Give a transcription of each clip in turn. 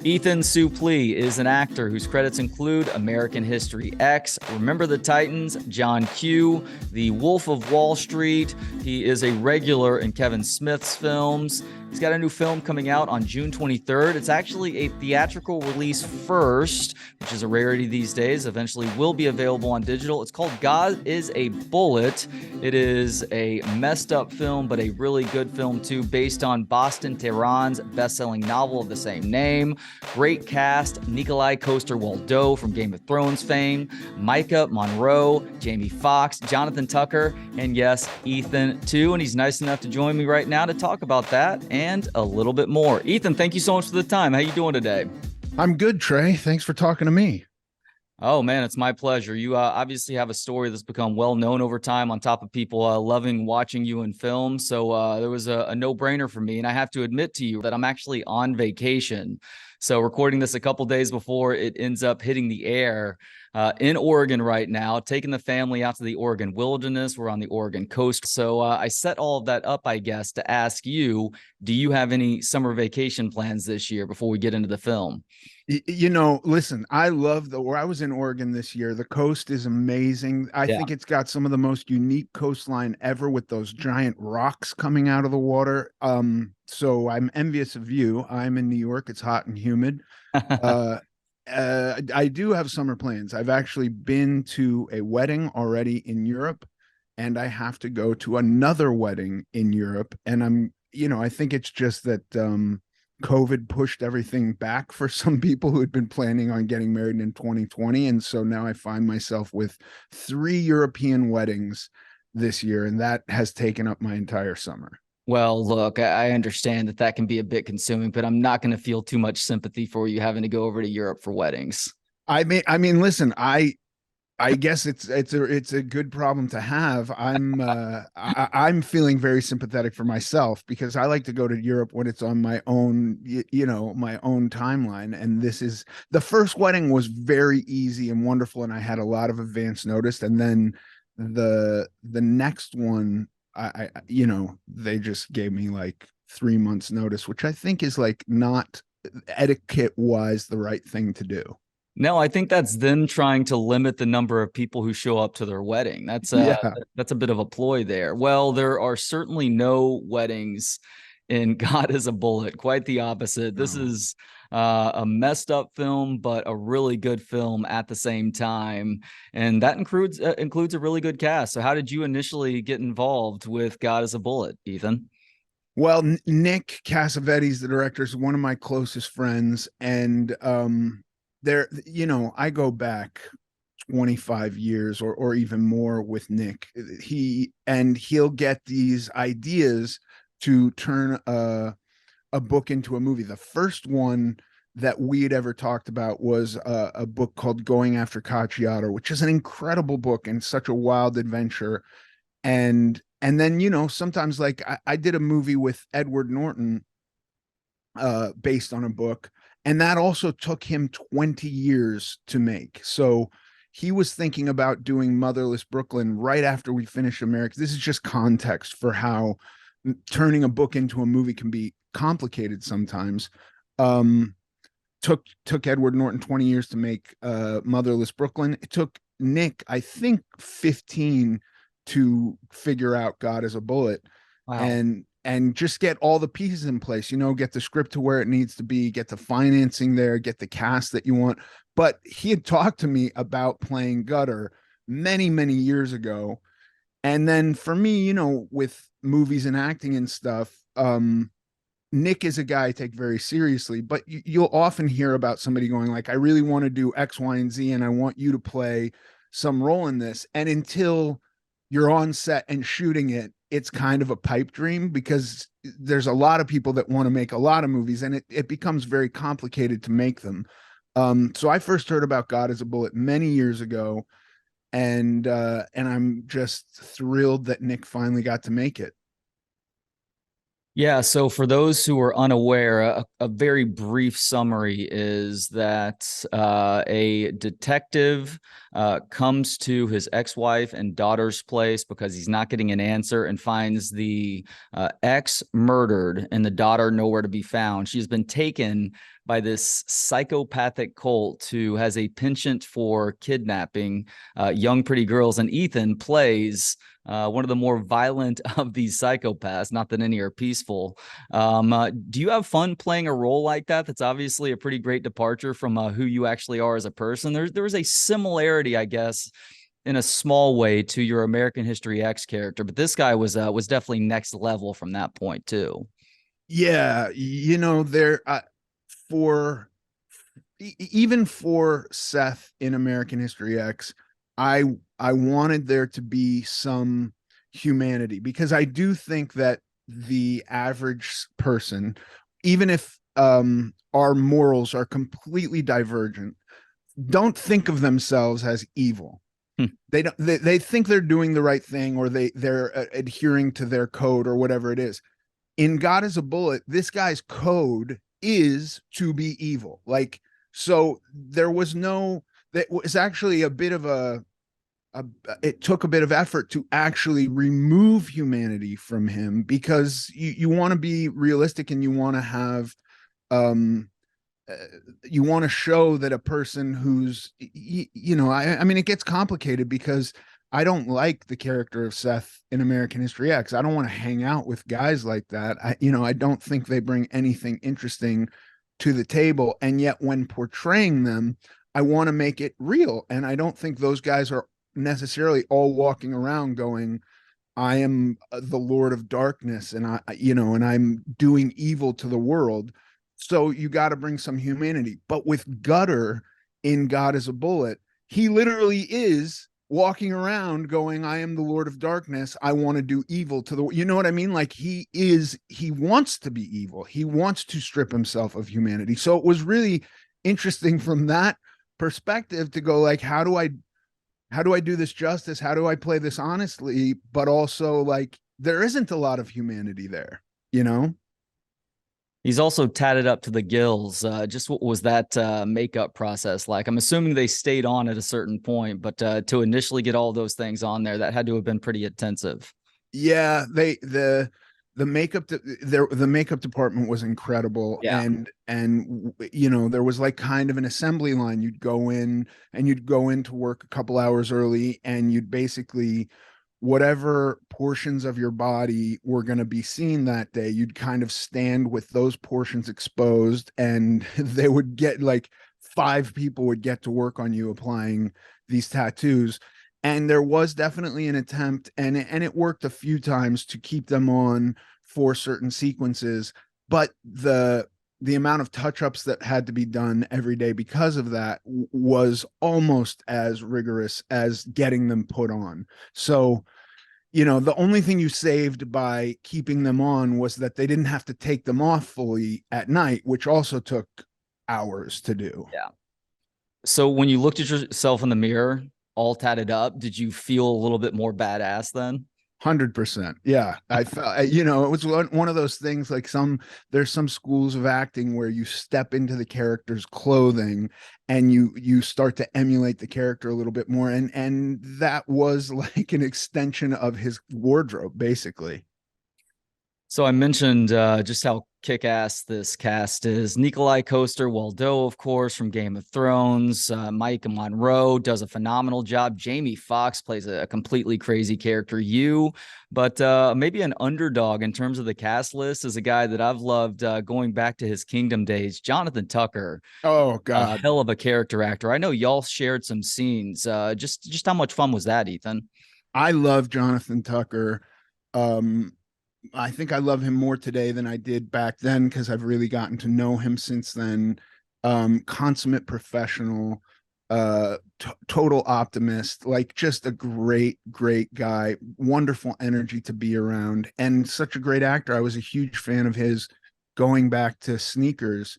Ethan Suplee is an actor whose credits include American History X, Remember the Titans, John Q, The Wolf of Wall Street. He is a regular in Kevin Smith's films. He's got a new film coming out on June 23rd. It's actually a theatrical release first, which is a rarity these days. Eventually will be available on digital. It's called God is a Bullet. It is a messed up film, but a really good film too, based on Boston Tehran's best-selling novel of the same name. Great cast: Nikolai Coster-Waldau from Game of Thrones fame, Micah Monroe, Jamie Foxx, Jonathan Tucker, and yes, Ethan too. And he's nice enough to join me right now to talk about that and a little bit more. Ethan, thank you so much for the time. How you doing today? I'm good, Trey. Thanks for talking to me. Oh man, it's my pleasure. You obviously have a story that's become well known over time, on top of people loving watching you in film. So there was a no-brainer for me. And I have to admit to you that I'm actually on vacation. So recording this a couple days before it ends up hitting the air in Oregon right now, taking the family out to the Oregon wilderness. We're on the Oregon coast. So I set all of that up, I guess, to ask you, do you have any summer vacation plans this year before we get into the film? Listen, I love where I was in Oregon this year. The coast is amazing. I Yeah. think it's got some of the most unique coastline ever with those giant rocks coming out of the water. So I'm envious of you. I'm in New York. It's hot and humid. I do have summer plans. I've actually been to a wedding already in Europe, and I have to go to another wedding in Europe. And I think it's just that COVID pushed everything back for some people who had been planning on getting married in 2020. And so now I find myself with 3 European weddings this year, and that has taken up my entire summer. Well, look, I understand that that can be a bit consuming, but I'm not going to feel too much sympathy for you having to go over to Europe for weddings. Listen, I guess it's a good problem to have. I'm feeling very sympathetic for myself because I like to go to Europe when it's on my own, my own timeline. And this is the first wedding was very easy and wonderful, and I had a lot of advance notice. And then the next one, they just gave me like 3 months notice, which I think is like not etiquette wise the right thing to do. No, I think that's them trying to limit the number of people who show up to their wedding. Yeah. That's a bit of a ploy there. Well, there are certainly no weddings in God is a Bullet. Quite the opposite. This No. is a messed up film, but a really good film at the same time, and that includes a really good cast. So, how did you initially get involved with God is a Bullet, Ethan? Well, Nick Cassavetes, the director, is one of my closest friends, and I go back 25 years or even more with Nick. He'll get these ideas to turn a book into a movie. The first one that we had ever talked about was a book called Going After Cacciato, which is an incredible book and such a wild adventure. And then, sometimes like I did a movie with Edward Norton based on a book, and that also took him 20 years to make. So he was thinking about doing Motherless Brooklyn right after we finished America. This is just context for how turning a book into a movie can be complicated sometimes. Um, took Edward Norton 20 years to make Motherless Brooklyn. It took Nick, I think, 15 to figure out God as a Bullet. Wow. And just get all the pieces in place, get the script to where it needs to be, get the financing there, get the cast that you want. But he had talked to me about playing Gutter many, many years ago. And then for me, with movies and acting and stuff, Nick is a guy I take very seriously, but you'll often hear about somebody going like, I really want to do X, Y, and Z, and I want you to play some role in this. And until you're on set and shooting it, it's kind of a pipe dream because there's a lot of people that want to make a lot of movies, and it becomes very complicated to make them. So I first heard about God as a Bullet many years ago, and I'm just thrilled that Nick finally got to make it. Yeah, so for those who are unaware, a very brief summary is that a detective comes to his ex-wife and daughter's place because he's not getting an answer, and finds the ex murdered and the daughter nowhere to be found. She's been taken by this psychopathic cult who has a penchant for kidnapping young, pretty girls. And Ethan plays one of the more violent of these psychopaths. Not that any are peaceful. Do you have fun playing a role like that? That's obviously a pretty great departure from who you actually are as a person. There was a similarity, I guess, in a small way to your American History X character, but this guy was definitely next level from that point too. Yeah, there for even for Seth in American History X, I I wanted there to be some humanity, because I do think that the average person, even if our morals are completely divergent, don't think of themselves as evil. Hmm. They think they're doing the right thing, or they're adhering to their code or whatever it is. In God is a Bullet, this guy's code is to be evil. Like, so there was no, that was actually a bit of a it took a bit of effort to actually remove humanity from him, because you want to be realistic, and you want to have um uh, you want to show that a person who's I mean, it gets complicated, because I don't like the character of Seth in American History X. I don't want to hang out with guys like that. I don't think they bring anything interesting to the table, and yet when portraying them, I want to make it real, and I don't think those guys are necessarily all walking around going, I am the Lord of Darkness, and and I'm doing evil to the world. So you got to bring some humanity. But with Gutter in God is a Bullet, he literally is walking around going, I am the Lord of Darkness. I want to do evil to the, you know what I mean? Like, he wants to be evil. He wants to strip himself of humanity. So it was really interesting from that perspective to go, like, how do I do this justice? How do I play this honestly? But also, like, there isn't a lot of humanity there, you know? He's also tatted up to the gills. Just what was that makeup process like? I'm assuming they stayed on at a certain point, but to initially get all those things on there, that had to have been pretty intensive. Yeah, the makeup department was incredible, Yeah. and there was like kind of an assembly line. You'd go in to work a couple hours early, and you'd basically, whatever portions of your body were going to be seen that day, you'd kind of stand with those portions exposed, and they would get like 5 people would get to work on you applying these tattoos. And there was definitely an attempt, and it worked a few times, to keep them on for certain sequences, but the amount of touch-ups that had to be done every day because of that was almost as rigorous as getting them put on. So the only thing you saved by keeping them on was that they didn't have to take them off fully at night, which also took hours to do. Yeah. So when you looked at yourself in the mirror, all tatted up, did you feel a little bit more badass then? 100%. Yeah. I felt, it was one of those things, like, there's some schools of acting where you step into the character's clothing, and you start to emulate the character a little bit more. And that was like an extension of his wardrobe, basically. So I mentioned just how kick-ass this cast is. Nikolai Coster-Waldau, of course, from Game of Thrones. Mike Monroe does a phenomenal job. Jamie Foxx plays a completely crazy character. But maybe an underdog in terms of the cast list is a guy that I've loved going back to his Kingdom days. Jonathan Tucker, Oh God. hell of a character actor. I know y'all shared some scenes. Just how much fun was that, Ethan? I love Jonathan Tucker. Um, I think I love him more today than I did back then, because I've really gotten to know him since then. Consummate professional, total optimist, like, just a great, great guy, wonderful energy to be around, and such a great actor. I was a huge fan of his going back to Sneakers,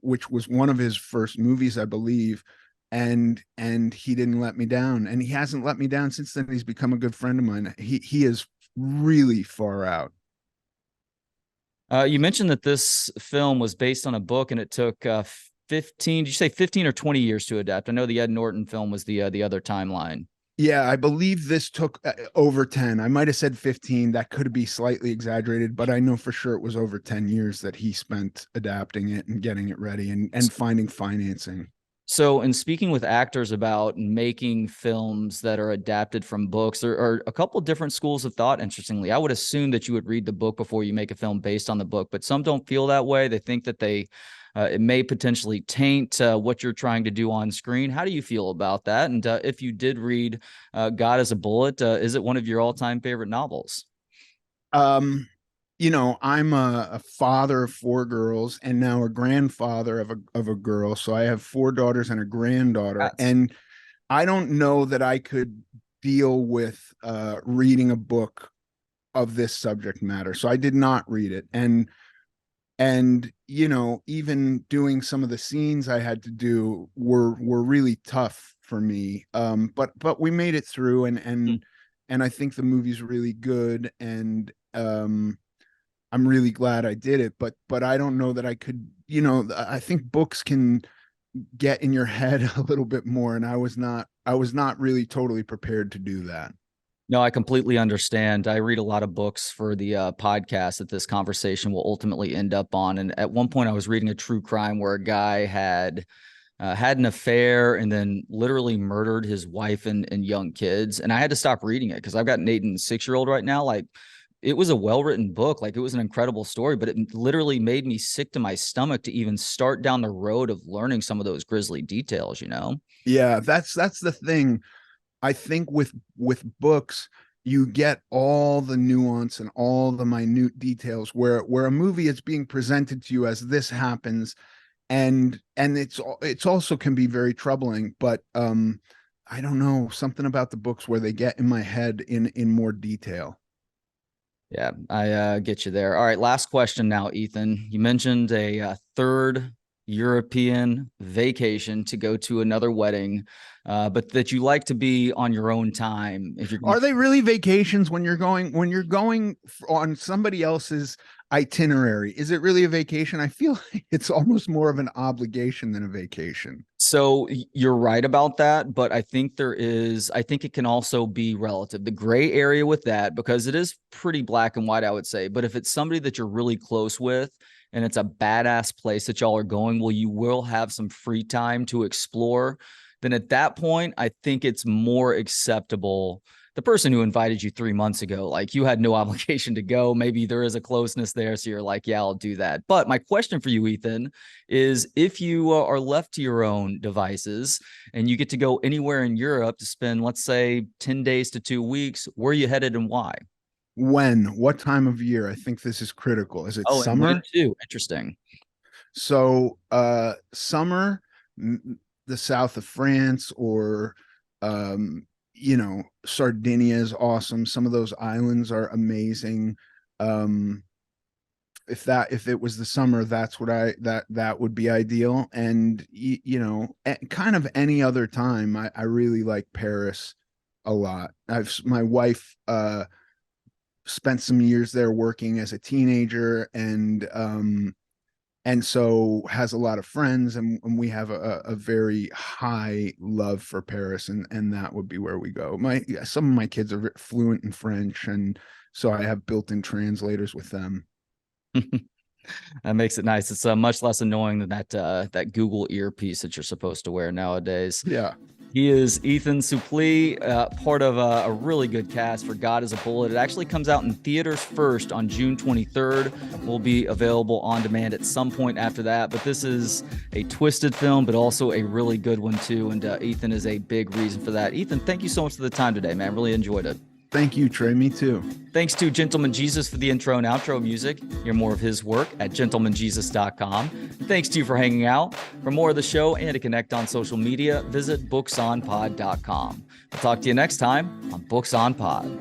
which was one of his first movies, I believe. And he didn't let me down, and he hasn't let me down since then. He's become a good friend of mine. He is really far out. You mentioned that this film was based on a book, and it took 15. Did you say 15 or 20 years to adapt? I know the Ed Norton film was the other timeline. Yeah, I believe this took over 10. I might have said 15. That could be slightly exaggerated, but I know for sure it was over 10 years that he spent adapting it and getting it ready and finding financing. So, in speaking with actors about making films that are adapted from books, there are a couple of different schools of thought. Interestingly, I would assume that you would read the book before you make a film based on the book, but some don't feel that way. They think that it may potentially taint what you're trying to do on screen. How do you feel about that? And if you did read God as a Bullet, is it one of your all-time favorite novels? Um, I'm a father of four girls and now a grandfather of a girl. So I have four daughters and a granddaughter. That's And I don't know that I could deal with reading a book of this subject matter. So I did not read it. And even doing some of the scenes I had to do were really tough for me. But we made it through, and I think the movie's really good, and I'm really glad I did it. But I don't know that I could. I think books can get in your head a little bit more, and I was not really totally prepared to do that. No, I completely understand. I read a lot of books for the podcast that this conversation will ultimately end up on. And at one point, I was reading a true crime where a guy had an affair and then literally murdered his wife and young kids. And I had to stop reading it because I've got an 8 and 6-year-old right now. Like, it was a well-written book. Like, it was an incredible story, but it literally made me sick to my stomach to even start down the road of learning some of those grisly details, Yeah, that's the thing. I think with books, you get all the nuance and all the minute details where a movie is being presented to you as this happens, and it's also can be very troubling. But I don't know, something about the books where they get in my head in more detail. Yeah, I get you there. All right, last question now, Ethan. You mentioned a third European vacation to go to another wedding, but that you like to be on your own time. If you're Are they really vacations when you're going on somebody else's itinerary? Is it really a vacation? I feel like it's almost more of an obligation than a vacation. So you're right about that, but I think it can also be relative. The gray area with that, because it is pretty black and white, I would say. But if it's somebody that you're really close with and it's a badass place that y'all are going, well, you will have some free time to explore. Then at that point, I think it's more acceptable. The person who invited you 3 months ago, like, you had no obligation to go. Maybe there is a closeness there. So you're like, yeah, I'll do that. But my question for you, Ethan, is if you are left to your own devices and you get to go anywhere in Europe to spend, let's say, 10 days to 2 weeks, where are you headed and why? What time of year? I think this is critical. Is it Oh, and when summer? too? Interesting. So summer, the south of France, or Sardinia is awesome. Some of those islands are amazing. If it was the summer, that's what that would be ideal. And kind of any other time, I really like Paris a lot. My wife spent some years there working as a teenager, and so has a lot of friends, and we have a very high love for Paris, and that would be where we go. Some of my kids are fluent in French, and so I have built-in translators with them. That makes it nice. It's much less annoying than that Google earpiece that you're supposed to wear nowadays. Yeah. He is Ethan Suplee, part of a really good cast for God as a Bullet. It actually comes out in theaters first on June 23rd. Will be available on demand at some point after that. But this is a twisted film, but also a really good one too. And Ethan is a big reason for that. Ethan, thank you so much for the time today, man. Really enjoyed it. Thank you, Trey. Me too. Thanks to Gentleman Jesus for the intro and outro music. Hear more of his work at gentlemanjesus.com. Thanks to you for hanging out. For more of the show and to connect on social media, visit booksonpod.com. We'll talk to you next time on Books on Pod.